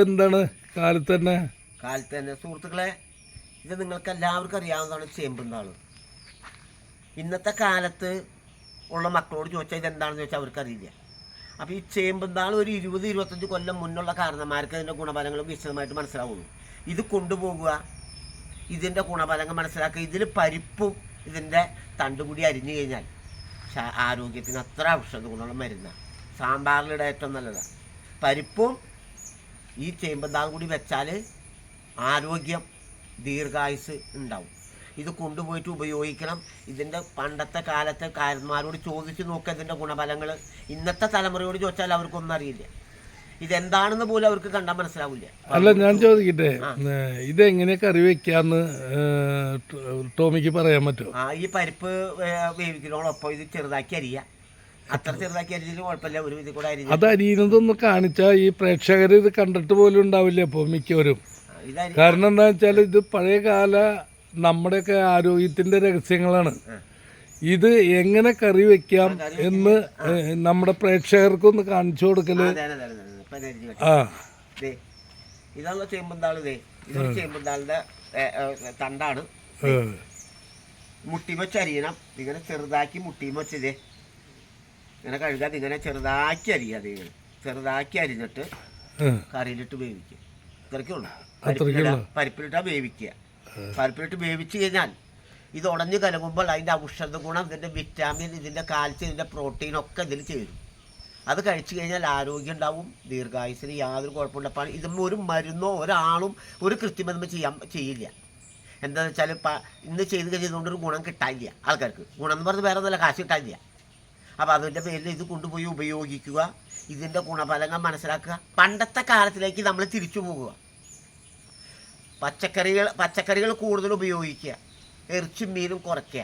എന്താണ് കാലത്ത് തന്നെ സുഹൃത്തുക്കളെ, ഇത് നിങ്ങൾക്ക് എല്ലാവർക്കും അറിയാവുന്നതാണ് ചേമ്പുംതാള്. ഇന്നത്തെ കാലത്ത് ഉള്ള മക്കളോട് ചോദിച്ചാൽ ഇതെന്താണെന്ന് ചോദിച്ചാൽ അവർക്കറിയില്ല. അപ്പോൾ ഈ ചേമ്പുംതാള് ഒരു 20-25 കൊല്ലം മുന്നുള്ള കാരണന്മാർക്ക് ഇതിൻ്റെ ഗുണഫലങ്ങളും വിശദമായിട്ട് മനസ്സിലാവുള്ളൂ. ഇത് കൊണ്ടുപോകുക, ഇതിൻ്റെ ഗുണഫലങ്ങൾ മനസ്സിലാക്കുക. ഇതിൽ പരിപ്പും ഇതിൻ്റെ തണ്ടുകൂടി അരിഞ്ഞു കഴിഞ്ഞാൽ ആരോഗ്യത്തിന് അത്ര ഔഷധ ഗുണമുള്ള മരുന്നാണ്. സാമ്പാറിലിടെ ഏറ്റവും നല്ലതാണ്. പരിപ്പും ഈ ചേമ്പുംതാളും കൂടി വെച്ചാൽ ആരോഗ്യം, ദീർഘായുസ് ഉണ്ടാവും. ഇത് കൊണ്ടുപോയിട്ട് ഉപയോഗിക്കണം. ഇതിൻ്റെ പണ്ടത്തെ കാലത്തെ കാരന്മാരോട് ചോദിച്ച് നോക്കുക ഇതിൻ്റെ ഗുണഫലങ്ങൾ. ഇന്നത്തെ തലമുറയോട് ചോദിച്ചാൽ അവർക്കൊന്നും അറിയില്ല. ഇതെന്താണെന്ന് പോലും അവർക്ക് കണ്ടാൽ മനസ്സിലാവില്ല. അല്ല, ഞാൻ ചോദിക്കട്ടെ, ഇതെങ്ങനെ കറി വെക്കാന്ന് ടോമിക്ക് പറയാൻ പറ്റുമോ? ഈ പരിപ്പ് വേവിക്കുന്നതോടൊപ്പം ഇത് ചെറുതാക്കി അരിയുക. അത്ര ചെറുതാക്കി അരിഞ്ഞാലും കുഴപ്പമില്ല. ഒരു ഇത് കൂടെ അരിഞ്ഞ് അത് അരിയുന്നതൊന്ന് കാണിച്ചാൽ ഈ പ്രേക്ഷകർ ഇത് കണ്ടിട്ട് പോലും ഉണ്ടാവില്ല ഇപ്പോൾ മിക്കവരും. കാരണം എന്താ വെച്ചാൽ ഇത് പഴയകാല നമ്മുടെയൊക്കെ ആരോഗ്യത്തിന്റെ രഹസ്യങ്ങളാണ്. ഇത് എങ്ങനെ കറി വെക്കാം എന്ന് നമ്മുടെ പ്രേക്ഷകർക്കൊന്ന് കാണിച്ചു കൊടുക്കല്. ഇതാണ് ചേമ്പുംതാള്. ഇതൊരു ചേമ്പുംതാളിന്റെ തണ്ടാണ്. മുട്ടി വെച്ച് അരിയണം. ഇങ്ങനെ ചെറുതാക്കി മുട്ടി വെച്ചതേ ഇങ്ങനെ കഴുകാതെ ഇങ്ങനെ ചെറുതാക്കി അരിയാതെ ചെറുതാക്കി അരിഞ്ഞിട്ട് കറിയിലിട്ട് വേവിക്കുക. ഇത്രയ്ക്കുള്ളൂ. പരിപ്പിലിട്ടാ വേവിക്കുക. പരിപ്പിലിട്ട് വേവിച്ച് കഴിഞ്ഞാൽ ഇത് ഉടഞ്ഞു കലങ്ങുമ്പോൾ അതിൻ്റെ ഔഷധ ഗുണം, ഇതിൻ്റെ വിറ്റാമിൻ, ഇതിൻ്റെ കാൽസ്യം, ഇതിൻ്റെ പ്രോട്ടീനൊക്കെ ഇതിൽ ചേരും. അത് കഴിച്ചു കഴിഞ്ഞാൽ ആരോഗ്യം ഉണ്ടാവും, ദീർഘായുസിന് യാതൊരു കുഴപ്പമില്ല. അപ്പം ഇതൊന്നും ഒരു മരുന്നോ ഒരാളും ഒരു കൃത്രിമം ചെയ്യില്ല. എന്താണെന്ന് വെച്ചാൽ ഇന്ന് ചെയ്ത് കഴിഞ്ഞതുകൊണ്ടൊരു ഗുണം കിട്ടാനില്ല ആൾക്കാർക്ക്. ഗുണം എന്ന് പറഞ്ഞ് വേറെ ഒന്നുമല്ല, കാശ് കിട്ടാനില്ല. അപ്പോൾ അതിൻ്റെ പേരിൽ ഇത് കൊണ്ടുപോയി ഉപയോഗിക്കുക, ഇതിൻ്റെ ഗുണഫലങ്ങൾ മനസ്സിലാക്കുക. പണ്ടത്തെ കാലത്തിലേക്ക് നമ്മൾ തിരിച്ചു പോകുക. പച്ചക്കറികൾ കൂടുതൽ ഉപയോഗിക്കുക, ഇറച്ചും മീനും കുറയ്ക്കുക.